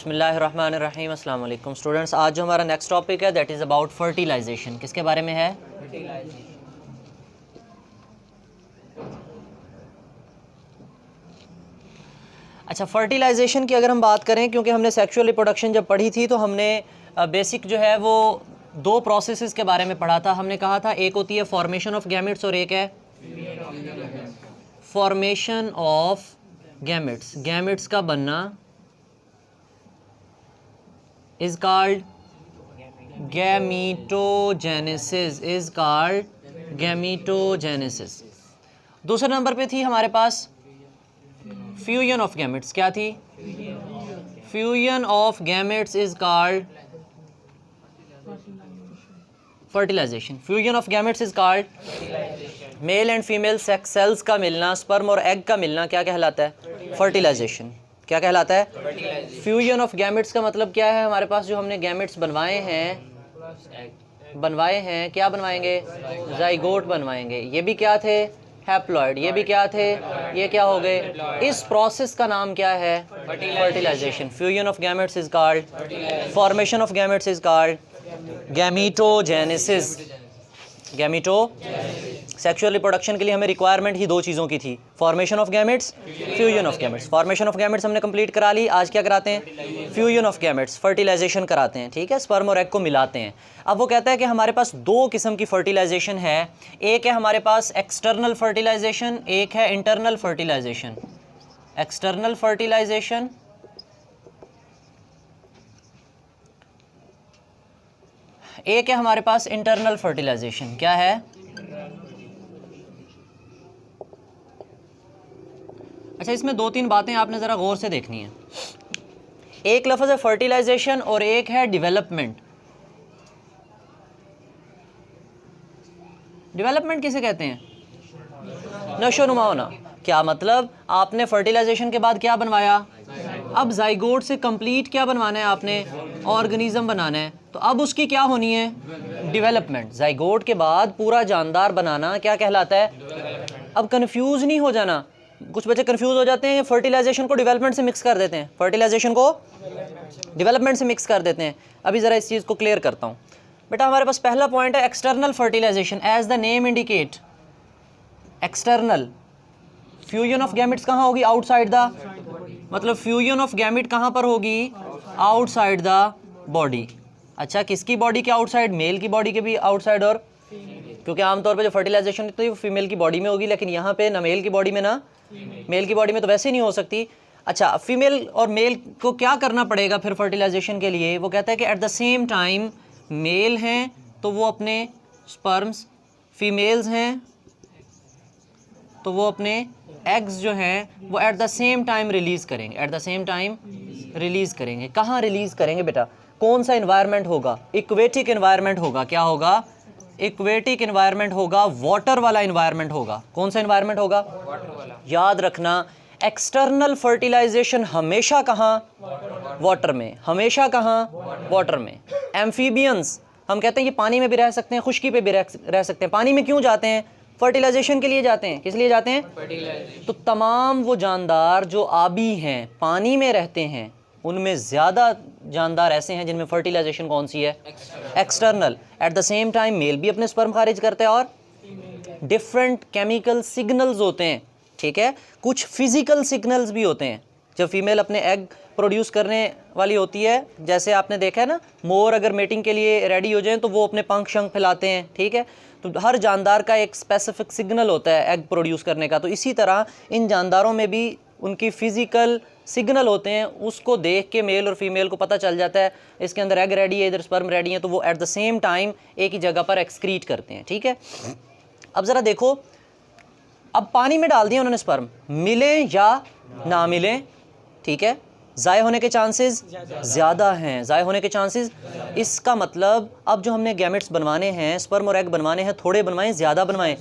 बिस्मिल्लाहिर्रहमानिर्रहीम। अस्सलाम वालेकुम स्टूडेंट्स। आज जो हमारा नेक्स्ट टॉपिक है दैट इज़ अबाउट फर्टिलाइजेशन। किसके बारे में है? अच्छा, फर्टिलाइजेशन की अगर हम बात करें, क्योंकि हमने सेक्सुअल रिप्रोडक्शन जब पढ़ी थी तो हमने बेसिक जो है वो दो प्रोसेसेस के बारे में पढ़ा था। हमने कहा था एक होती है फॉर्मेशन ऑफ गैमेट्स और एक है फॉर्मेशन ऑफ गैमेट्स। गैमेट्स का बनना is called gametogenesis, is called gametogenesis। दूसरे नंबर पे थी हमारे पास फ्यूजन ऑफ गैमेट्स। क्या थी? Fusion of gametes is called fertilisation. Fusion of gametes is called male and female sex cells का मिलना, स्पर्म और एग का मिलना क्या कहलाता है? फर्टिलाइजेशन। क्या कहलाता है? फ्यूजन ऑफ गैमेट्स का मतलब क्या है? हमारे पास जो हमने गैमेट्स बनवाए हैं क्या बनवाएंगे? जाइगोट बनवाएंगे। ये भी क्या थे? हैप्लॉइड। ये भी क्या थे? ये क्या हो गए? इस प्रोसेस का नाम क्या है? Fertilisation. Fusion of gametes is called formation of gametes is called gametogenesis. Sexual reproduction के लिए हमें रिक्वायरमेंट ही दो चीज़ों की थी, formation of gametes, fusion of gametes. Formation of gametes हमने कंप्लीट करा ली। आज क्या कराते हैं? फ्यूजन ऑफ गैमेट्स, फर्टिलाइजेशन कराते हैं। ठीक है, स्पर्म और एग को मिलाते हैं। अब वो कहता है कि हमारे पास दो किस्म की फर्टिलाइजेशन है। एक है हमारे पास एक्सटर्नल फर्टिलाइजेशन, एक है इंटरनल फर्टिलाइजेशन। एक्सटर्नल फर्टिलाइजेशन, एक है हमारे पास इंटरनल फर्टिलाइजेशन। क्या है? अच्छा, इसमें दो तीन बातें आपने ज़रा गौर से देखनी है। एक लफ्ज़ है फर्टिलाइजेशन और एक है डेवलपमेंट। डेवलपमेंट किसे कहते हैं? नशोनुमा होना। क्या मतलब? आपने फर्टिलाइजेशन के बाद क्या बनवाया? अब जाइगोट से कंप्लीट क्या बनवाना है आपने? ऑर्गेनिज्म बनाना है। तो अब उसकी क्या होनी है? डेवलपमेंट। जाइगोट के बाद पूरा जानदार बनाना क्या कहलाता है? अब कंफ्यूज नहीं हो जाना। कुछ बच्चे कंफ्यूज हो जाते हैं, फर्टिलाइजेशन को डेवलपमेंट से मिक्स कर देते हैं, फर्टिलाइजेशन को डेवलपमेंट से मिक्स कर देते हैं। अभी ज़रा इस चीज़ को क्लियर करता हूँ। बेटा, हमारे पास पहला पॉइंट है external fertilisation. As the name indicate, external. Fusion of gametes कहाँ होगी? आउटसाइड द, मतलब फ्यूजन ऑफ गैमेट कहाँ पर होगी? Outside the body. अच्छा, किसकी बॉडी के आउटसाइड? मेल की बॉडी के भी आउटसाइड। और क्योंकि आमतौर पे जो फर्टिलाइजेशन होती है वो फीमेल की बॉडी में होगी, लेकिन यहाँ पे ना मेल की बॉडी में ना मेल की बॉडी में, तो वैसे ही नहीं हो सकती। अच्छा, फीमेल और मेल को क्या करना पड़ेगा फिर फर्टिलाइजेशन के लिए? वो कहता है कि at the same time male हैं तो वो अपने स्पर्म्स, फीमेल्स हैं तो वो अपने एग्स जो हैं वो at the same time release करेंगे। At the same time release करेंगे। कहाँ रिलीज़ करेंगे बेटा? कौन सा इन्वायरमेंट होगा? इक्वेटिक इन्वायरमेंट होगा। क्या होगा? इक्वेटिक इन्वायरमेंट होगा, वाटर वाला इन्वायरमेंट होगा। कौन सा इन्वायरमेंट होगा? वाटर वाला। याद रखना, एक्सटर्नल फर्टिलाइजेशन हमेशा कहाँ? वाटर में। हमेशा कहाँ? वाटर में। एम्फीबियंस हम कहते हैं कि पानी में भी रह सकते हैं, खुश्की पे भी रह सकते हैं। पानी में क्यों जाते हैं? फर्टिलाइजेशन के लिए जाते हैं। किस लिए जाते हैं? तो तमाम वो जानदार जो आबी हैं, पानी में रहते हैं, उनमें ज़्यादा जानदार ऐसे हैं जिनमें फर्टिलाइजेशन कौन सी है? External. At the same time male भी अपने स्पर्म खारिज करते हैं और डिफरेंट केमिकल सिग्नल्स होते हैं। ठीक है, कुछ फिजिकल सिग्नल्स भी होते हैं। जब फीमेल अपने एग प्रोड्यूस करने वाली होती है, जैसे आपने देखा है ना, मोर अगर मेटिंग के लिए रेडी हो जाएं तो वो अपने पंख शंख फैलाते हैं। ठीक है, तो हर जानदार का एक स्पेसिफिक सिग्नल होता है एग प्रोड्यूस करने का। तो इसी तरह इन जानदारों में भी उनकी फ़िज़िकल सिग्नल होते हैं, उसको देख के मेल और फीमेल को पता चल जाता है इसके अंदर एग रेडी है, इधर स्पर्म रेडी है, तो वो एट द सेम टाइम एक ही जगह पर एक्सक्रीट करते हैं। ठीक है, अब ज़रा देखो, अब पानी में डाल दिया उन्होंने स्पर्म, मिले या ना मिले, ठीक है, ज़ाय होने के चांसेस ज़्यादा हैं, ज़ाय होने के चांसेस। इसका मतलब अब जो हमने गैमेट्स बनवाने हैं, स्पर्म और एग बनवाने हैं, थोड़े बनवाएं ज़्यादा बनवाएं,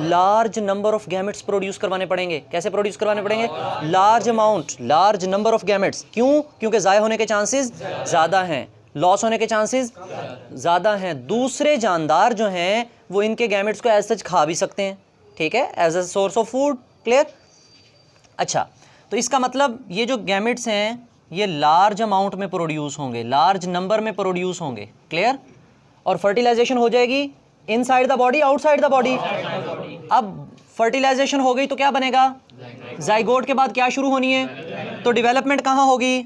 large number of gametes produce करवाने पड़ेंगे। कैसे प्रोड्यूस करवाने पड़ेंगे? Large amount, large number of gametes. क्यों? क्योंकि ज़ाय होने के चांसेस ज़्यादा हैं, लॉस होने के चांसेस ज़्यादा हैं। दूसरे जानदार जो हैं वो इनके गैमेट्स को एज सच खा भी सकते हैं। ठीक है, as a source of food. Clear? अच्छा, तो इसका मतलब ये जो गैमेट्स हैं ये लार्ज अमाउंट में प्रोड्यूस होंगे, लार्ज नंबर में प्रोड्यूस होंगे। क्लियर? और फर्टिलाइजेशन हो जाएगी inside the body, outside the body. अब फर्टिलाइजेशन हो गई तो क्या बनेगा? जाइगोट के बाद क्या शुरू होनी है? तो डेवलपमेंट कहाँ होगी?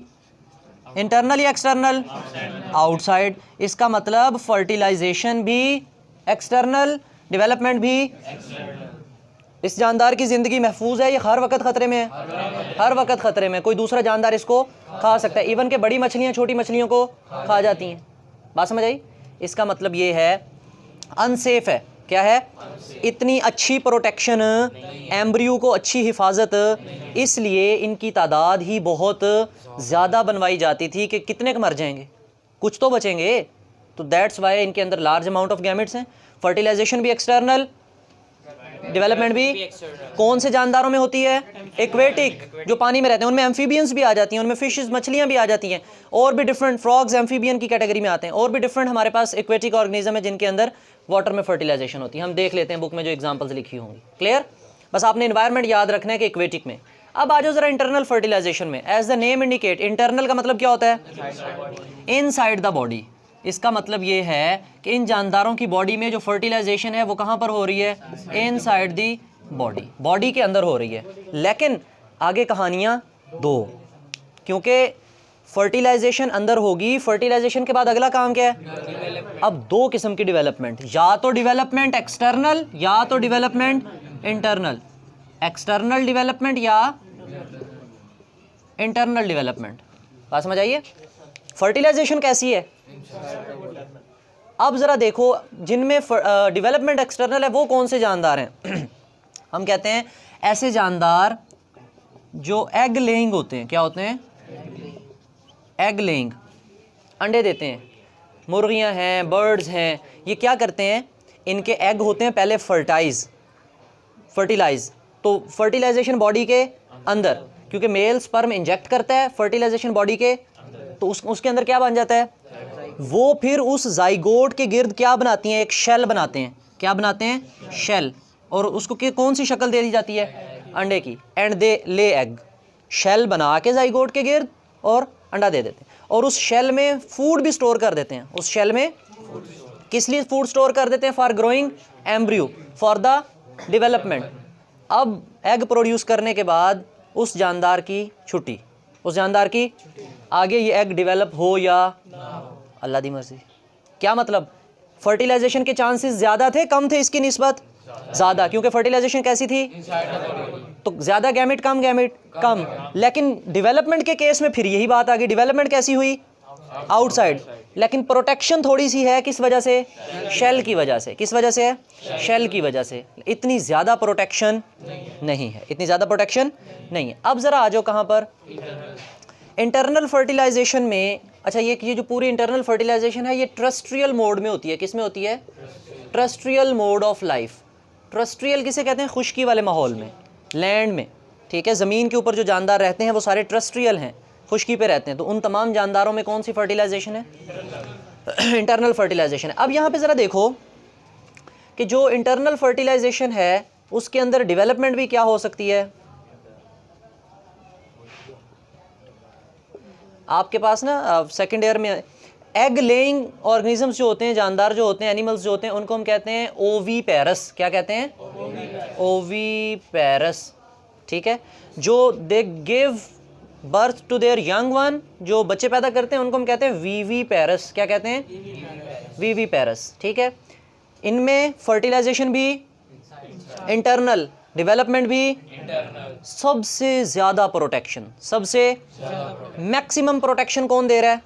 इंटरनल या एक्सटर्नल? आउटसाइड। इसका मतलब फर्टिलाइजेशन भी एक्सटर्नल, डेवलपमेंट भी। इस जानदार की ज़िंदगी महफूज है, ये हर वक्त ख़तरे में है, हर वक्त ख़तरे में। कोई दूसरा जानदार इसको खा सकता है, इवन के बड़ी मछलियाँ छोटी मछलियों को खा जाती हैं। बात समझ आई? इसका मतलब ये है अनसेफ है। क्या है? इतनी अच्छी प्रोटेक्शन, एम्ब्रियो को अच्छी हिफाजत, इसलिए इनकी तादाद ही बहुत ज़्यादा बनवाई जाती थी कि कितने के मर जाएंगे, कुछ तो बचेंगे। तो दैट्स वाई इनके अंदर लार्ज अमाउंट ऑफ गैमेट्स हैं। फर्टिलाइजेशन भी एक्सटर्नल, डेवलपमेंट भी कौन से जानदारों में होती है? एक्वेटिक, जो पानी में रहते हैं। उनमें एम्फीबियंस भी आ जाती हैं, उनमें फिशेस, मछलियाँ भी आ जाती हैं, और भी डिफरेंट, फ्रॉग्स एम्फीबियन की कैटेगरी में आते हैं। और भी डिफरेंट हमारे पास एक्वेटिक ऑर्गेनिज्म है जिनके अंदर वाटर में फर्टिलाइजेशन होती है। हम देख लेते हैं बुक में जो एग्जाम्पल्स लिखी होंगी। क्लियर? बस आपने इन्वायरमेंट याद रखना है कि एक्वेटिक में। अब आ जाओ जरा इंटरनल फर्टिलाइजेशन में। As the name indicate, internal का मतलब क्या होता है? Inside the body. इसका मतलब ये है कि इन जानदारों की बॉडी में जो फर्टिलाइजेशन है वो कहाँ पर हो रही है? इनसाइड दी बॉडी, बॉडी के अंदर हो रही है। लेकिन आगे कहानियाँ दो, क्योंकि फर्टिलाइजेशन अंदर होगी, फर्टिलाइजेशन के बाद अगला काम क्या है? अब दो किस्म की डेवलपमेंट, या तो डेवलपमेंट एक्सटर्नल या तो डेवलपमेंट इंटरनल। एक्सटर्नल डेवलपमेंट या इंटरनल डेवलपमेंट। बात समझ आइए? फर्टिलाइजेशन कैसी है? अब जरा देखो, जिनमें डेवलपमेंट एक्सटर्नल है वो कौन से जानदार हैं? हम कहते हैं ऐसे जानदार जो एग लेइंग होते हैं। क्या होते हैं? एग लेइंग, अंडे देते हैं। मुर्गियां हैं, बर्ड्स हैं, ये क्या करते हैं? इनके एग होते हैं पहले फर्टिलाइज, तो फर्टिलाइजेशन बॉडी के अंदर, क्योंकि मेल स्पर्म इंजेक्ट करता है फर्टिलाइजेशन बॉडी के, तो उसके अंदर क्या बन जाता है? वो फिर उस जाइगोट के गिर्द क्या बनाती हैं? एक शेल बनाते हैं। क्या बनाते हैं? शेल। और उसको कौन सी शक्ल दे दी जाती है? अंडे की। एंड दे ले एग। शेल बना के जाइगोट के गिर्द और अंडा दे देते हैं, और उस शेल में फूड भी स्टोर कर देते हैं। उस शेल में किस लिए फूड स्टोर कर देते हैं? For growing embryo, for the development. अब एग प्रोड्यूस करने के बाद उस जानदार की छुट्टी, उस जानदार की आगे ये एग डेवलप हो या अल्लाह दी मर्जी। क्या मतलब? फर्टिलाइजेशन के चांसेस ज़्यादा थे, कम थे इसकी निस्बत? ज़्यादा, क्योंकि फर्टिलाइजेशन कैसी थी? तो ज़्यादा गैमेट, कम गैमेट, कम। लेकिन डेवलपमेंट के केस में फिर यही बात आ गई, डेवलपमेंट कैसी हुई? आउटसाइड। लेकिन प्रोटेक्शन थोड़ी सी है, किस वजह से? शेल की वजह से। किस वजह से है? शेल की वजह से। इतनी ज़्यादा प्रोटेक्शन नहीं है, इतनी ज़्यादा प्रोटेक्शन नहीं है। अब ज़रा आ जाओ कहाँ पर? इंटरनल फर्टिलाइजेशन में। अच्छा, ये जो पूरी इंटरनल फर्टिलाइजेशन है ये ट्रस्ट्रियल मोड में होती है। किस में होती है? ट्रस्ट्रियल मोड ऑफ लाइफ। ट्रस्ट्रियल किसे कहते हैं? खुश्की वाले माहौल में, लैंड में। ठीक है, ज़मीन के ऊपर जो जानदार रहते हैं वो सारे ट्रस्ट्रियल हैं, खुश्की पे रहते हैं। तो उन तमाम जानदारों में कौन सी फर्टिलाइजेशन है? इंटरनल फर्टिलाइजेशन है। अब यहाँ पे ज़रा देखो कि जो इंटरनल फर्टिलाइजेशन है उसके अंदर डेवलपमेंट भी क्या हो सकती है? आपके पास ना सेकेंड ईयर में एग लेइंग ऑर्गेनिजम्स जो होते हैं, जानदार जो होते हैं, एनिमल्स जो होते हैं, उनको हम कहते हैं ओवीपेरस। क्या कहते हैं? ओवीपेरस। ठीक है, जो they give birth to their young one, जो बच्चे पैदा करते हैं उनको हम कहते हैं वीवीपेरस। क्या कहते हैं? वीवीपेरस। ठीक है, इनमें फर्टिलाइजेशन भी इंटरनल, डेवलपमेंट भी सबसे ज़्यादा प्रोटेक्शन, सबसे मैक्सिमम प्रोटेक्शन कौन दे रहा है?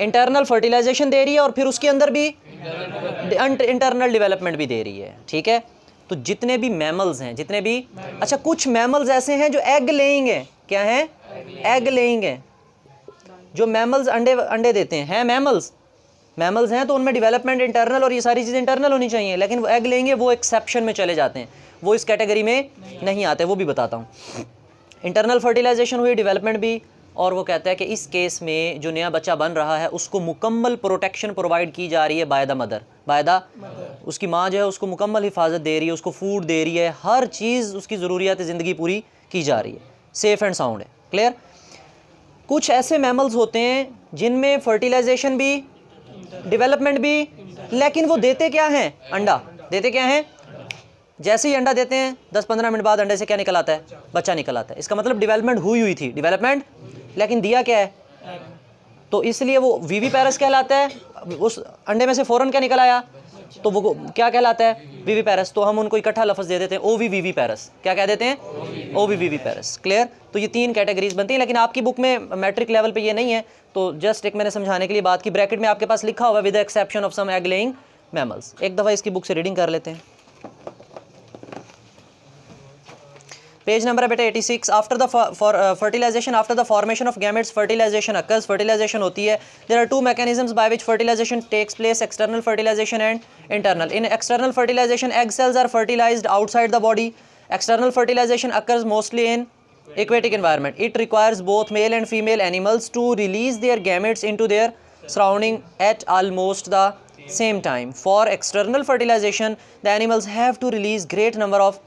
इंटरनल फर्टिलाइजेशन दे रही है, और फिर उसके अंदर भी इंटरनल डेवलपमेंट भी दे रही है। ठीक है, तो जितने भी मैमल्स हैं, जितने भी, अच्छा कुछ मैमल्स ऐसे हैं जो एग लेइंग हैं। क्या हैं? एग लेइंग हैं। जो मैमल्स अंडे देते हैं मैमल्स हैं, तो उनमें डेवलपमेंट इंटरनल और ये सारी चीज़ें इंटरनल होनी चाहिए। लेकिन वो एग लेंगे, वो एक्सेप्शन में चले जाते हैं, वो इस कैटेगरी में नहीं आते, वो भी बताता हूँ। इंटरनल फर्टिलाइजेशन हुई, डेवलपमेंट भी। और वो कहता है कि इस केस में जो नया बच्चा बन रहा है उसको मुकम्मल प्रोटेक्शन प्रोवाइड की जा रही है बाय द मदर। उसकी माँ जो है उसको मुकम्मल हिफाजत दे रही है, उसको फूड दे रही है, हर चीज़ उसकी ज़रूरियात ज़िंदगी पूरी की जा रही है, सेफ़ एंड साउंड है। क्लियर? कुछ ऐसे मैमल्स होते हैं जिनमें फर्टिलाइजेशन भी, डेवलपमेंट भी, लेकिन वो देते क्या हैं? अंडा। देते क्या हैं? जैसे ही अंडा देते हैं 10-15 मिनट बाद अंडे से क्या निकल आता है? बच्चा निकल आता है। इसका मतलब डेवलपमेंट हुई थी, डेवलपमेंट, लेकिन दिया क्या है? तो इसलिए वो विविपेरस कहलाता है। उस अंडे में से फ़ौरन क्या निकल आया तो वो क्या कहलाता है? विविपेरस। तो हम उनको इकट्ठा लफ्ज़ दे देते हैं ओवी विविपेरस। क्या कह देते हैं? ओवी विविपेरस। क्लियर? तो ये 3 कैटेगरीज बनती हैं, लेकिन आपकी बुक में मैट्रिक लेवल पे ये नहीं है, तो जस्ट एक मैंने समझाने के लिए बात की। ब्रैकेट में आपके पास लिखा हुआ with the exception of some egg laying mammals. एक दफ़ा इसकी बुक से रीडिंग कर लेते हैं। पेज नंबर है बेटा 86। After the fertilisation, after the formation of gametes fertilisation occurs, fertilisation होती है। There are 2 mechanisms by which fertilisation takes place, external fertilisation and internal. In external fertilisation egg cells are fertilised outside the body. External fertilisation occurs mostly in aquatic environment. It requires both male and female animals to release their gametes into their surrounding at almost the same time. For external fertilization, the animals have to release great number of.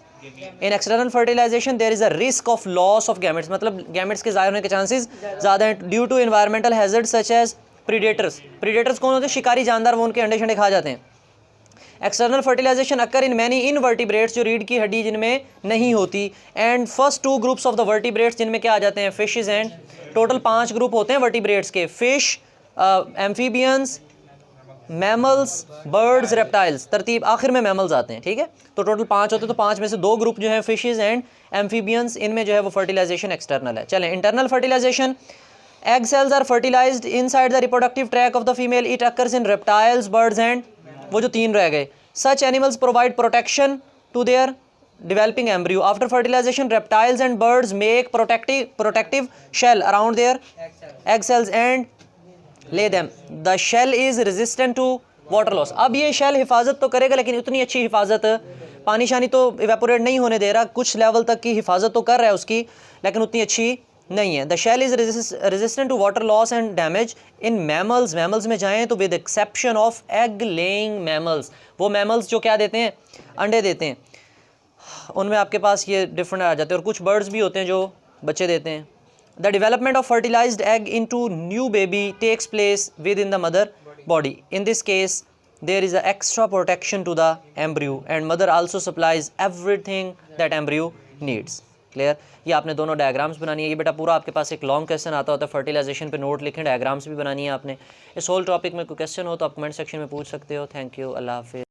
In external fertilization, there is a risk of loss of gametes. मतलब gametes के ज़ाहिर होने के chances ज़्यादा हैं due to environmental hazards such as predators. Predators कौन होते हैं? शिकारी जानदार, वो उनके अंडे शंडे खा जाते हैं। External fertilisation occur in many invertebrates, जो रीढ़ की हड्डी जिनमें नहीं होती। And first 2 groups of the vertebrates, जिनमें क्या आ जाते हैं? फिशेस एंड, टोटल 5 ग्रुप होते हैं वर्टिब्रेट्स के। Fish, amphibians, mammals, birds, reptiles, तरतीब आखिर में मैमल्स आते हैं। ठीक है, तो टोटल 5 होते हैं, तो 5 में से 2 ग्रुप जो है फिशेस एंड एम्फीबियंस, इनमें जो है वो फर्टिलाइजेशन एक्सटर्नल है। चलें, internal fertilisation, egg cells are fertilized inside the reproductive tract of the female. It occurs in reptiles, birds and, वो जो 3 रह गए, such animals provide protection to their developing embryo. After fertilization, reptiles and birds make protective shell around their egg cells and lay them. The shell is resistant to water loss. अब ये shell हिफाजत तो करेगा, लेकिन उतनी अच्छी हिफाजत, पानी शानी तो evaporate नहीं होने दे रहा, कुछ लेवल तक की हिफाजत तो कर रहा है उसकी, लेकिन उतनी अच्छी नहीं है। The shell is resistant to water loss and damage in mammals. Mammals में जाएँ तो with exception of egg laying mammals, वो मैमल्स जो क्या देते हैं? अंडे देते हैं, उनमें आपके पास ये डिफरेंट आ जाते हैं। और कुछ बर्ड्स भी होते हैं जो बच्चे देते हैं। The development of fertilised egg into new baby takes place within the mother body. In this case, there is an extra protection to the embryo and mother also supplies everything that embryo needs. Clear? ये आपने दोनों diagrams बनानी है। ये बेटा पूरा आपके पास एक लॉन्ग क्वेश्चन आता होता है, फर्टिलाइजेशन पे नोट लिखें, डायग्राम्स भी बनानी है आपने। इस होल टॉपिक में कोई क्वेश्चन हो तो आप कमेंट सेक्शन में पूछ सकते हो। थैंक यू, अल्लाह हाफिज़।